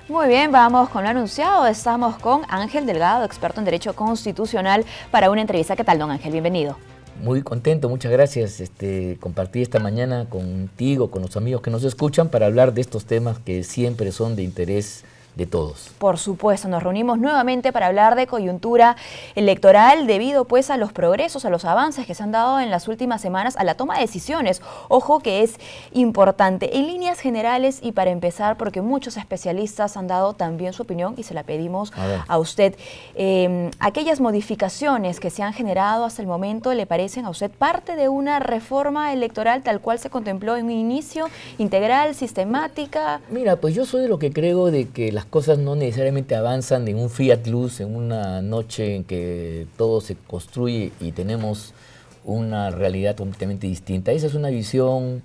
Muy bien, vamos con lo anunciado. Estamos con Ángel Delgado, experto en Derecho Constitucional, para una entrevista. ¿Qué tal, don Ángel? Bienvenido. Muy contento, muchas gracias. Compartí esta mañana contigo, con los amigos que nos escuchan, para hablar de estos temas que siempre son de interés de todos. Por supuesto, nos reunimos nuevamente para hablar de coyuntura electoral debido pues a los progresos, a los avances que se han dado en las últimas semanas, a la toma de decisiones. Ojo que es importante. En líneas generales y para empezar, porque muchos especialistas han dado también su opinión y se la pedimos a usted. Aquellas modificaciones que se han generado hasta el momento, ¿le parecen a usted parte de una reforma electoral tal cual se contempló en un inicio, integral, sistemática? Mira, pues yo soy de lo que creo de que las cosas no necesariamente avanzan en un fiat luz, en una noche en que todo se construye y tenemos una realidad completamente distinta. Esa es una visión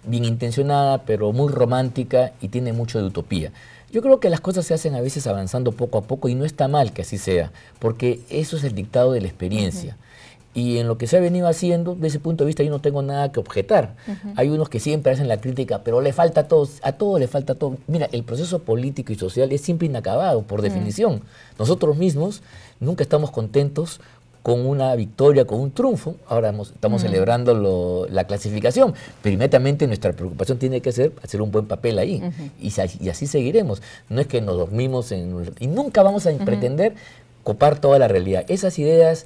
bien intencionada, pero muy romántica y tiene mucho de utopía. Yo creo que las cosas se hacen a veces avanzando poco a poco y no está mal que así sea, porque eso es el dictado de la experiencia. Y en lo que se ha venido haciendo, desde ese punto de vista yo no tengo nada que objetar. Hay unos que siempre hacen la crítica, pero le falta a todos le falta todo. Mira, el proceso político y social es siempre inacabado, por definición. Nosotros mismos nunca estamos contentos con una victoria, con un triunfo. Ahora estamos celebrando la clasificación, pero inmediatamente nuestra preocupación tiene que ser hacer un buen papel ahí. Y así seguiremos. No es que nos dormimos y nunca vamos a pretender copar toda la realidad. Esas ideas,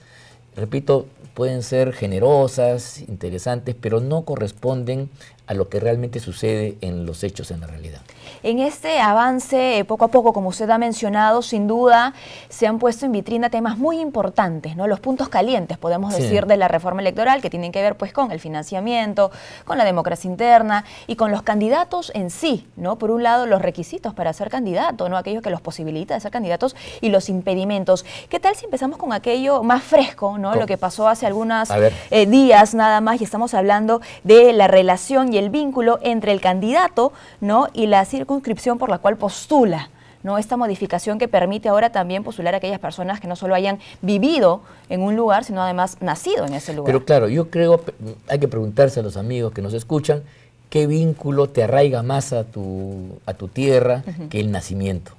repito, pueden ser generosas, interesantes, pero no corresponden a lo que realmente sucede en los hechos, en la realidad. En este avance, poco a poco, como usted ha mencionado, sin duda se han puesto en vitrina temas muy importantes, ¿no? Los puntos calientes, podemos decir, de la reforma electoral, que tienen que ver pues con el financiamiento, con la democracia interna y con los candidatos en sí, ¿no? Por un lado, los requisitos para ser candidato, ¿no? Aquello que los posibilita de ser candidatos y los impedimentos. ¿Qué tal si empezamos con aquello más fresco, ¿no? Lo que pasó hace algunos días nada más, y estamos hablando de la relación y el vínculo entre el candidato, ¿no? y la circunscripción por la cual postula, ¿no? Esta modificación que permite ahora también postular a aquellas personas que no solo hayan vivido en un lugar, sino además nacido en ese lugar. Pero claro, yo creo, hay que preguntarse a los amigos que nos escuchan, ¿qué vínculo te arraiga más a tu tierra que el nacimiento?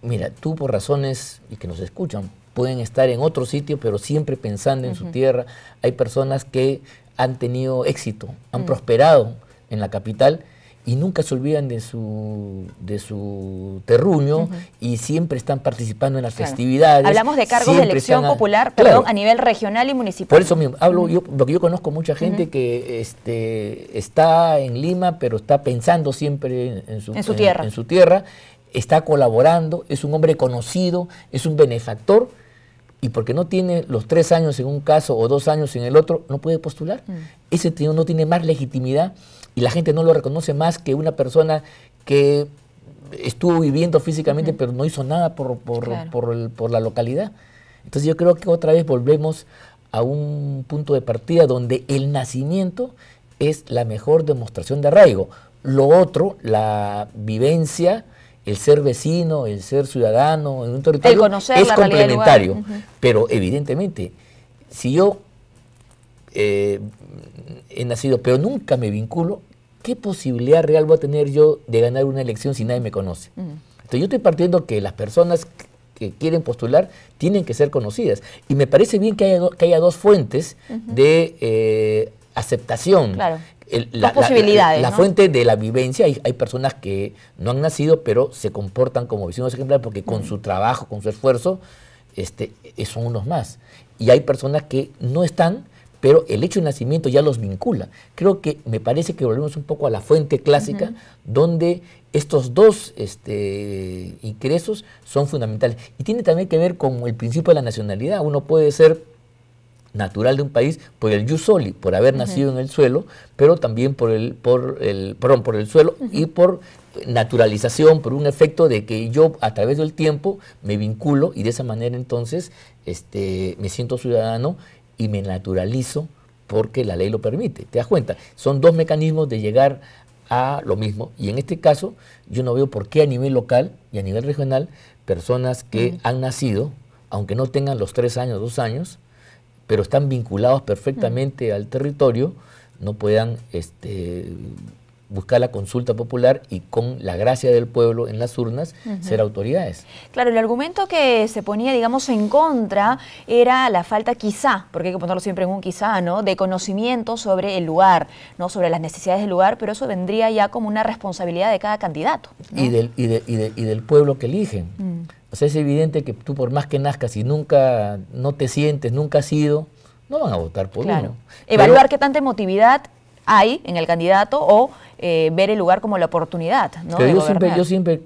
Mira, tú por razones, y que nos escuchan, pueden estar en otro sitio, pero siempre pensando en su tierra. Hay personas que han tenido éxito, han prosperado en la capital y nunca se olvidan de su terruño y siempre están participando en las festividades. Hablamos de cargos de elección popular, perdón, a nivel regional y municipal. Por eso mismo, hablo porque yo conozco mucha gente que está en Lima, pero está pensando siempre en su tierra, está colaborando, es un hombre conocido, es un benefactor, y porque no tiene los 3 años en un caso o 2 años en el otro, no puede postular. Ese tío no tiene más legitimidad y la gente no lo reconoce más que una persona que estuvo viviendo físicamente pero no hizo nada por la localidad. Entonces yo creo que otra vez volvemos a un punto de partida donde el nacimiento es la mejor demostración de arraigo. Lo otro, la vivencia, el ser vecino, el ser ciudadano en un territorio, es complementario. Pero evidentemente, si yo he nacido, pero nunca me vinculo, ¿qué posibilidad real voy a tener yo de ganar una elección si nadie me conoce? Entonces yo estoy partiendo que las personas que quieren postular tienen que ser conocidas. Y me parece bien que haya dos fuentes de aceptación. Las posibilidades, la fuente de la vivencia, hay personas que no han nacido, pero se comportan como vecinos ejemplares porque con su trabajo, con su esfuerzo, son unos más. Y hay personas que no están, pero el hecho de nacimiento ya los vincula. Creo que me parece que volvemos un poco a la fuente clásica, donde estos dos ingresos son fundamentales. Y tiene también que ver con el principio de la nacionalidad. Uno puede ser natural de un país por el jus soli, por haber nacido en el suelo, pero también por el suelo y por naturalización, por un efecto de que yo a través del tiempo me vinculo y de esa manera entonces me siento ciudadano y me naturalizo porque la ley lo permite. ¿Te das cuenta? Son dos mecanismos de llegar a lo mismo y en este caso yo no veo por qué a nivel local y a nivel regional personas que han nacido, aunque no tengan los 3 años, 2 años, pero están vinculados perfectamente al territorio, no puedan buscar la consulta popular y con la gracia del pueblo en las urnas ser autoridades. Claro, el argumento que se ponía, digamos, en contra era la falta quizá, porque hay que ponerlo siempre en un quizá, ¿no?, de conocimiento sobre el lugar, ¿no?, sobre las necesidades del lugar, pero eso vendría ya como una responsabilidad de cada candidato, ¿no? Y del pueblo que eligen. O sea, es evidente que tú, por más que nazcas y nunca, no te sientes, nunca has ido, no van a votar por uno. Evaluar qué tanta emotividad hay en el candidato o ver el lugar como la oportunidad, ¿no?, pero yo siempre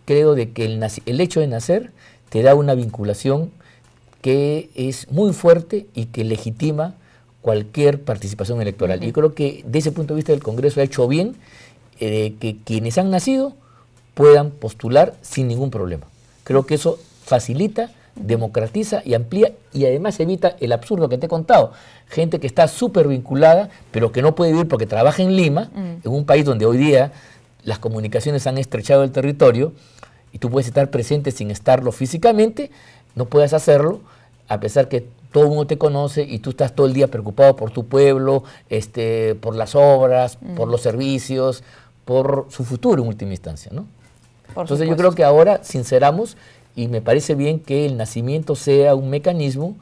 creo de que el hecho de nacer te da una vinculación que es muy fuerte y que legitima cualquier participación electoral. Y creo que desde ese punto de vista el Congreso ha hecho bien que quienes han nacido puedan postular sin ningún problema. Creo que eso facilita, democratiza y amplía, y además evita el absurdo que te he contado. Gente que está súper vinculada, pero que no puede vivir porque trabaja en Lima, en un país donde hoy día las comunicaciones han estrechado el territorio, y tú puedes estar presente sin estarlo físicamente, no puedes hacerlo, a pesar que todo el mundo te conoce y tú estás todo el día preocupado por tu pueblo, por las obras, por los servicios, por su futuro en última instancia, ¿no? Entonces yo creo que ahora sinceramos, y me parece bien que el nacimiento sea un mecanismo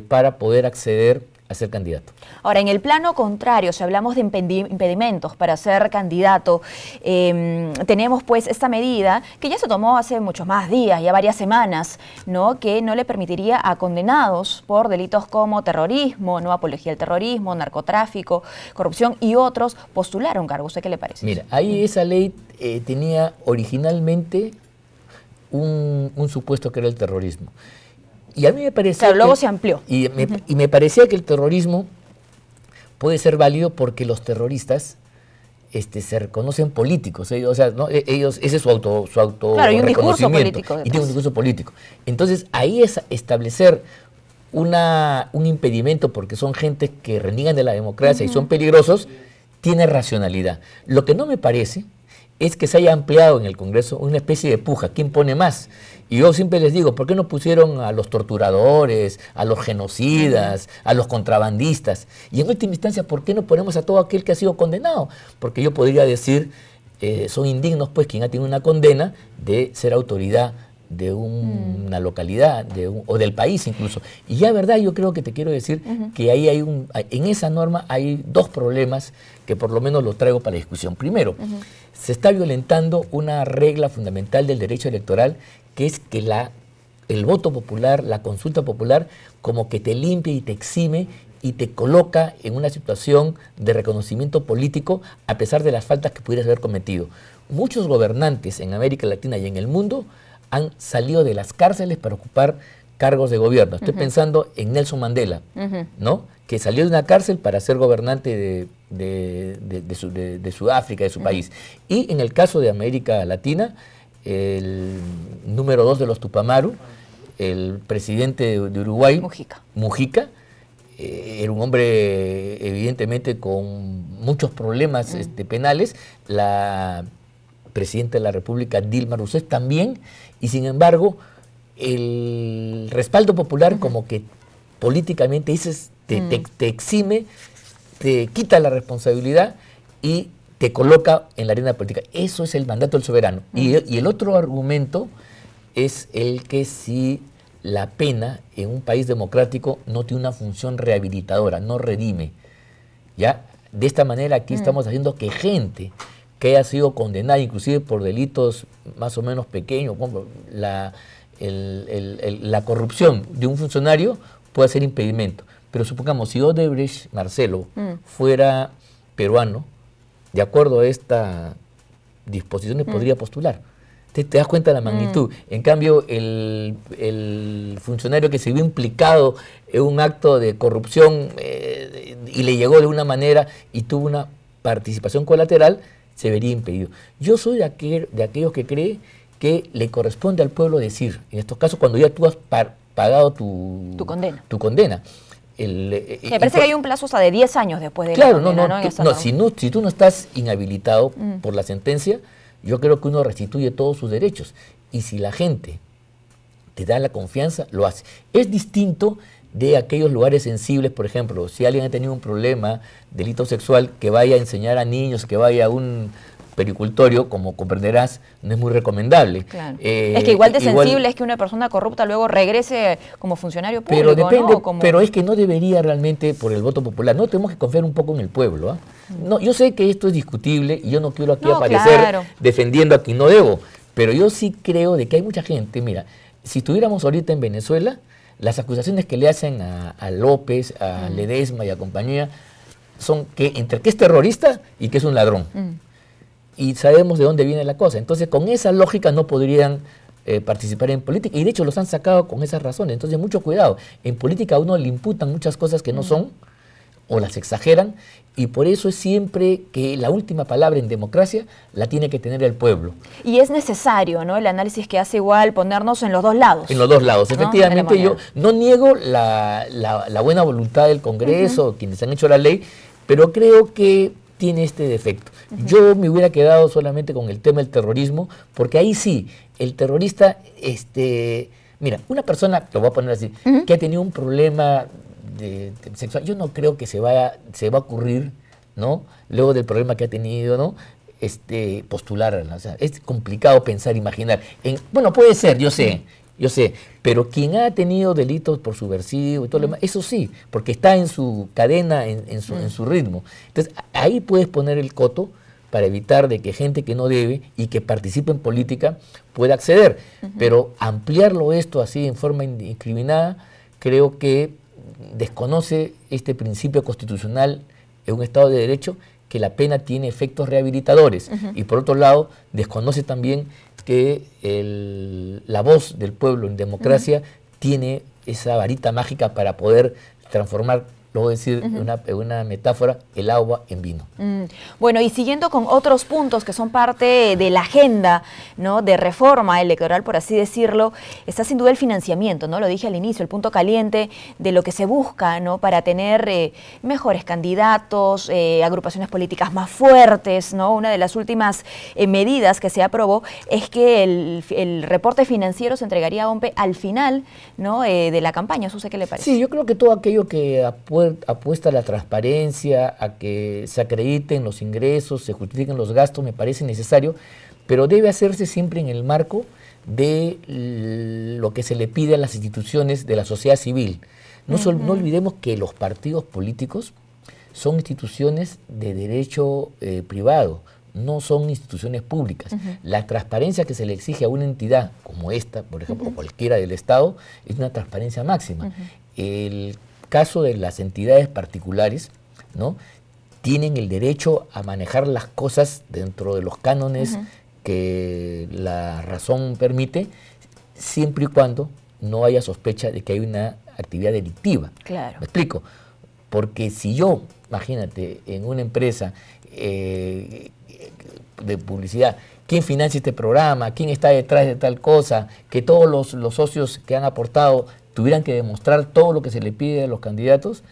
para poder acceder a ser candidato. Ahora, en el plano contrario, si hablamos de impedimentos para ser candidato, tenemos pues esta medida que ya se tomó hace muchos más días, ya varias semanas, ¿no?, que no le permitiría a condenados por delitos como terrorismo, no apología al terrorismo, narcotráfico, corrupción y otros postular un cargo. ¿Usted qué le parece? Mira, ahí esa ley tenía originalmente un supuesto que era el terrorismo. Y a mí me parecía... Claro, luego se amplió. Y me parecía que el terrorismo puede ser válido porque los terroristas se reconocen políticos. O sea, ¿no?, ellos, ese es su auto claro, y un discurso político. Y tiene un discurso político. Entonces, ahí es establecer un impedimento porque son gente que reniegan de la democracia y son peligrosos, tiene racionalidad. Lo que no me parece es que se haya ampliado en el Congreso una especie de puja. ¿Quién pone más? Y yo siempre les digo, ¿por qué no pusieron a los torturadores, a los genocidas, a los contrabandistas? Y en última instancia, ¿por qué no ponemos a todo aquel que ha sido condenado? Porque yo podría decir, son indignos, pues, quien ha tenido una condena de ser autoridad de una localidad o del país incluso. Y ya, verdad, yo creo que te quiero decir que ahí en esa norma hay dos problemas que por lo menos los traigo para la discusión. Primero, se está violentando una regla fundamental del derecho electoral, que es que el voto popular, la consulta popular, como que te limpia y te exime y te coloca en una situación de reconocimiento político a pesar de las faltas que pudieras haber cometido. Muchos gobernantes en América Latina y en el mundo han salido de las cárceles para ocupar cargos de gobierno. Estoy pensando en Nelson Mandela, ¿no?, que salió de una cárcel para ser gobernante de Sudáfrica, de su país. Y en el caso de América Latina, el número 2 de los Tupamaru, el presidente de Uruguay, Mujica, era un hombre evidentemente con muchos problemas penales. La presidenta de la República, Dilma Rousseff, también, y sin embargo el respaldo popular como que políticamente dices, te exime, te quita la responsabilidad y te coloca en la arena política. Eso es el mandato del soberano. Y el otro argumento es el que si la pena en un país democrático no tiene una función rehabilitadora, no redime. ¿Ya? De esta manera aquí estamos haciendo que gente que haya sido condenada inclusive por delitos más o menos pequeños, como la corrupción de un funcionario, pueda ser impedimento. Pero supongamos, si Odebrecht, Marcelo, fuera peruano, de acuerdo a esta disposición podría postular. Te das cuenta de la magnitud. En cambio, el funcionario que se vio implicado en un acto de corrupción y le llegó de una manera y tuvo una participación colateral, se vería impedido. Yo soy de aquellos que cree que le corresponde al pueblo decir, en estos casos, cuando ya tú has pagado tu condena. Me parece que hay un plazo hasta de 10 años después de la condena, si tú no estás inhabilitado por la sentencia, yo creo que uno restituye todos sus derechos. Y si la gente te da la confianza, lo hace. Es distinto de aquellos lugares sensibles, por ejemplo, si alguien ha tenido un problema, delito sexual, que vaya a enseñar a niños, que vaya a un pericultorio, como comprenderás, no es muy recomendable. Claro. Es que igual de sensible es que una persona corrupta luego regrese como funcionario público, pero depende, ¿no? Pero es que no debería realmente por el voto popular. No tenemos que confiar un poco en el pueblo. ¿Ah? No, yo sé que esto es discutible y yo no quiero aquí aparecer defendiendo a quien no debo, pero yo sí creo de que hay mucha gente. Mira, si estuviéramos ahorita en Venezuela, las acusaciones que le hacen a López, a Ledesma y a compañía son que entre que es terrorista y que es un ladrón. Y sabemos de dónde viene la cosa. Entonces, con esa lógica no podrían participar en política. Y de hecho los han sacado con esas razones. Entonces, mucho cuidado. En política a uno le imputan muchas cosas que no son o las exageran. Y por eso es siempre que la última palabra en democracia la tiene que tener el pueblo. Y es necesario, ¿no? El análisis que hace igual ponernos en los dos lados. En los dos lados. ¿No? Efectivamente, yo no niego la buena voluntad del Congreso, quienes han hecho la ley, pero creo que tiene este defecto. Yo me hubiera quedado solamente con el tema del terrorismo, porque ahí sí, el terrorista, mira, una persona, lo voy a poner así, que ha tenido un problema de sexual, yo no creo que se va a ocurrir, ¿no? Luego del problema que ha tenido, ¿no? Postularla. O sea, es complicado pensar, imaginar. Bueno, puede ser, yo sé, pero quien ha tenido delitos por subversivo y todo lo demás, eso sí, porque está en su cadena, en su ritmo. Entonces, ahí puedes poner el coto para evitar de que gente que no debe y que participe en política pueda acceder. Pero ampliarlo esto así en forma indiscriminada, creo que desconoce este principio constitucional en un Estado de Derecho, que la pena tiene efectos rehabilitadores. Y por otro lado, desconoce también que la voz del pueblo en democracia tiene esa varita mágica para poder transformar, lo voy a decir en una metáfora, el agua en vino. Bueno, y siguiendo con otros puntos que son parte de la agenda, ¿no?, de reforma electoral, por así decirlo, está sin duda el financiamiento, ¿no? Lo dije al inicio, el punto caliente de lo que se busca, ¿no?, para tener mejores candidatos, agrupaciones políticas más fuertes, ¿no? Una de las últimas medidas que se aprobó es que el reporte financiero se entregaría a OMPE al final, ¿no?, de la campaña. ¿Eso sé qué le parece? Sí, yo creo que todo aquello que apuesta a la transparencia, a que se acrediten los ingresos, se justifiquen los gastos, me parece necesario, pero debe hacerse siempre en el marco de lo que se le pide a las instituciones de la sociedad civil. No olvidemos que los partidos políticos son instituciones de derecho privado, no son instituciones públicas. La transparencia que se le exige a una entidad como esta, por ejemplo, o cualquiera del Estado, es una transparencia máxima. El caso de las entidades particulares, ¿no?, tienen el derecho a manejar las cosas dentro de los cánones que la razón permite, siempre y cuando no haya sospecha de que hay una actividad delictiva. Claro. ¿Me explico? Porque si yo, imagínate, en una empresa de publicidad, ¿quién financia este programa? ¿Quién está detrás de tal cosa? Que todos los socios que han aportado tuvieran que demostrar todo lo que se le pide a los candidatos,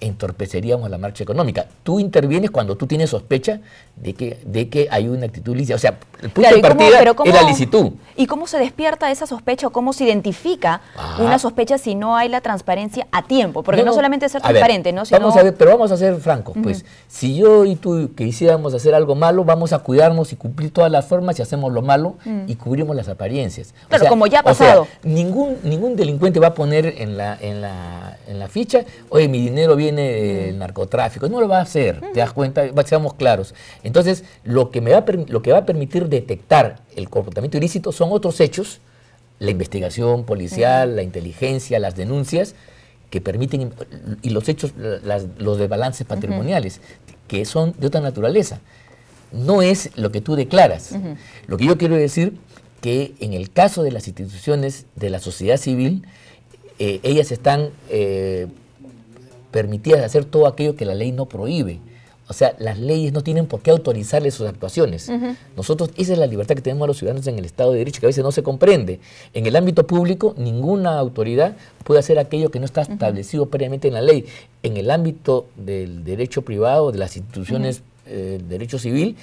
entorpeceríamos la marcha económica. Tú intervienes cuando tú tienes sospecha de que hay una actitud lícita. O sea, el punto de partida es la licitud. ¿Y cómo se despierta esa sospecha o cómo se identifica una sospecha si no hay la transparencia a tiempo? Porque no solamente es ser transparente, ¿no? Sino... Pero vamos a ser francos. Pues, si yo y tú quisiéramos hacer algo malo, vamos a cuidarnos y cumplir todas las formas y hacemos lo malo y cubrimos las apariencias. Claro, como ya ha pasado. O sea, ningún delincuente va a poner en la ficha, oye, mi dinero viene del narcotráfico. No lo va a hacer, ¿te das cuenta? Seamos claros. Entonces, lo que va a permitir detectar el comportamiento ilícito son otros hechos, la investigación policial, la inteligencia, las denuncias, que permiten, y los hechos, los de balances patrimoniales, que son de otra naturaleza. No es lo que tú declaras. Lo que yo quiero decir que en el caso de las instituciones de la sociedad civil, ellas están permitidas hacer todo aquello que la ley no prohíbe. O sea, las leyes no tienen por qué autorizarle sus actuaciones. Nosotros, esa es la libertad que tenemos los ciudadanos en el Estado de Derecho, que a veces no se comprende. En el ámbito público, ninguna autoridad puede hacer aquello que no está establecido previamente en la ley. En el ámbito del derecho privado, de las instituciones del derecho civil,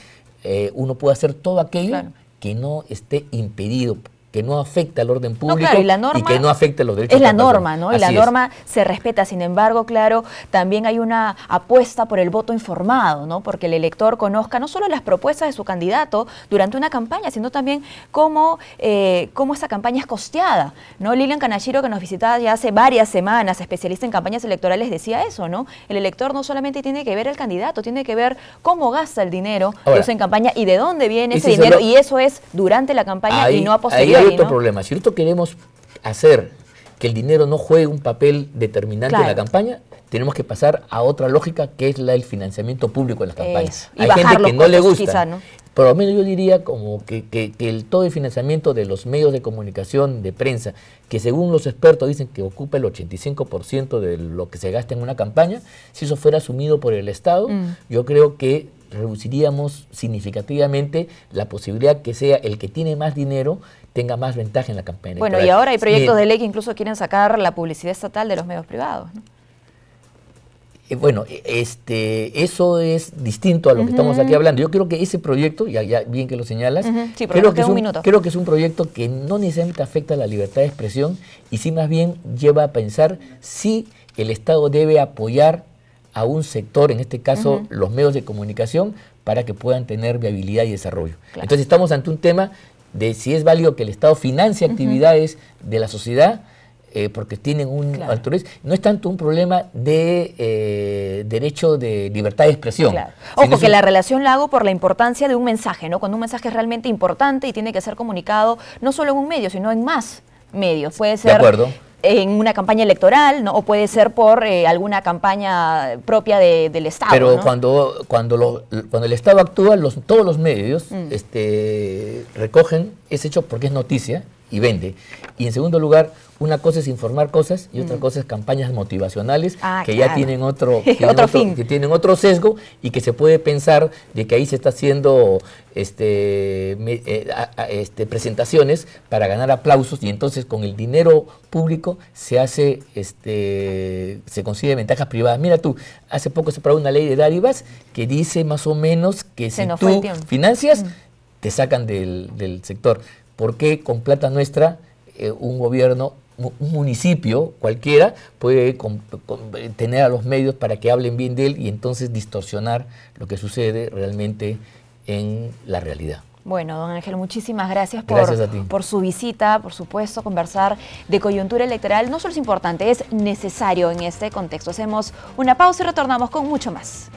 uno puede hacer todo aquello que no esté impedido que no afecta al orden público, claro, y la norma, que no afecta los derechos. Es la norma, ¿no? Y la norma se respeta. Sin embargo, claro, también hay una apuesta por el voto informado, ¿no? Porque el elector conozca no solo las propuestas de su candidato durante una campaña, sino también cómo esa campaña es costeada, ¿no? Lilian Kanashiro, que nos visitaba ya hace varias semanas, especialista en campañas electorales, decía eso, ¿no? El elector no solamente tiene que ver al candidato, tiene que ver cómo gasta el dinero que usa en campaña y de dónde viene ese dinero, y eso es durante la campaña y no a posteriori. Hay otro problema. Si nosotros queremos hacer que el dinero no juegue un papel determinante en la campaña, tenemos que pasar a otra lógica, que es la del financiamiento público en las campañas. Hay gente que no le gusta. Quizá, ¿no? Por lo menos yo diría como que todo el financiamiento de los medios de comunicación, de prensa, que según los expertos dicen que ocupa el 85% de lo que se gasta en una campaña, si eso fuera asumido por el Estado, yo creo que reduciríamos significativamente la posibilidad que sea el que tiene más dinero tenga más ventaja en la campaña electoral. Bueno, y ahora hay proyectos de ley que incluso quieren sacar la publicidad estatal de los medios privados, ¿no? Bueno, eso es distinto a lo que estamos aquí hablando. Yo creo que ese proyecto, ya bien que lo señalas, sí, creo que es un proyecto que no necesariamente afecta a la libertad de expresión y sí más bien lleva a pensar si el Estado debe apoyar a un sector, en este caso los medios de comunicación, para que puedan tener viabilidad y desarrollo. Claro. Entonces estamos ante un tema de si es válido que el Estado financie actividades de la sociedad, porque tienen un alto riesgo. No es tanto un problema de derecho de libertad de expresión. Claro. Ojo, que la relación la hago por la importancia de un mensaje, ¿no? Cuando un mensaje es realmente importante y tiene que ser comunicado no solo en un medio, sino en más medios. Puede ser en una campaña electoral, ¿no? O puede ser por alguna campaña propia del Estado. Pero ¿no? cuando el Estado actúa, todos los medios recogen ese hecho porque es noticia y vende. Y en segundo lugar, una cosa es informar cosas y otra cosa es campañas motivacionales que ya tienen que tienen otro sesgo y que se puede pensar de que ahí se está haciendo presentaciones para ganar aplausos y entonces con el dinero público se hace se consigue ventajas privadas. Mira tú, hace poco se aprobó una ley de dádivas que dice más o menos que si tú financias, te sacan del sector. ¿Por qué con plata nuestra un gobierno, un municipio cualquiera puede tener a los medios para que hablen bien de él y entonces distorsionar lo que sucede realmente en la realidad? Bueno, don Ángel, muchísimas gracias por su visita, por supuesto, conversar de coyuntura electoral. No solo es importante, es necesario en este contexto. Hacemos una pausa y retornamos con mucho más.